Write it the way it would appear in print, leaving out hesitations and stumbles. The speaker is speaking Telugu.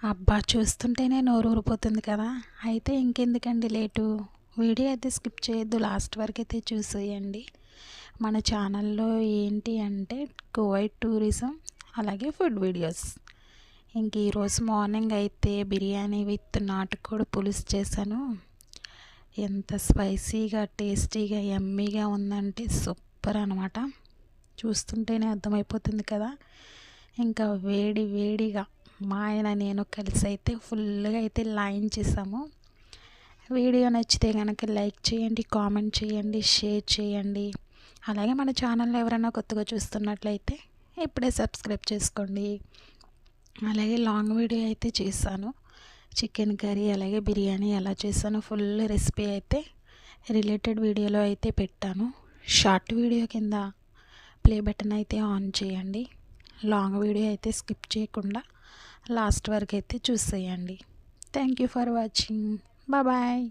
అబ్బా! చూస్తుంటేనే నోరు ఊరిపోతుంది కదా! అయితే ఇంకెందుకండి లేటు. వీడియో అయితే స్కిప్ చేయొద్దు. లాస్ట్ వరకైతే చూసేయండి. మన ఛానల్‌లో ఏంటి అంటే కువైట్ టూరిజం, అలాగే ఫుడ్ వీడియోస్. ఇంక ఈరోజు మార్నింగ్ అయితే బిర్యానీ విత్ నాటుకోడి పులుసు చేశాను. ఎంత స్పైసీగా, టేస్టీగా, యమ్మీగా ఉందంటే సూపర్ అనమాట. చూస్తుంటేనే అర్థమైపోతుంది కదా! ఇంకా వేడి వేడిగా మా ఆయన నేను కలిసి అయితే ఫుల్గా అయితే లాయించేసాము. వీడియో నచ్చితే కనుక లైక్ చేయండి, కామెంట్ చేయండి, షేర్ చేయండి. అలాగే మన ఛానల్ ఎవరైనా కొత్తగా చూస్తున్నట్లయితే ఇప్పుడే సబ్స్క్రైబ్ చేసుకోండి. అలాగే లాంగ్ వీడియో అయితే చేశాను. చికెన్ కర్రీ అలాగే బిర్యానీ ఎలా చేశానో ఫుల్ రెసిపీ అయితే రిలేటెడ్ వీడియోలో అయితే పెట్టాను. షార్ట్ వీడియో కింద ప్లే బటన్ అయితే ఆన్ చేయండి. లాంగ్ వీడియో అయితే స్కిప్ చేయకుండా లాస్ట్ వరకు అయితే చూసేయండి. Thank you for watching. Bye.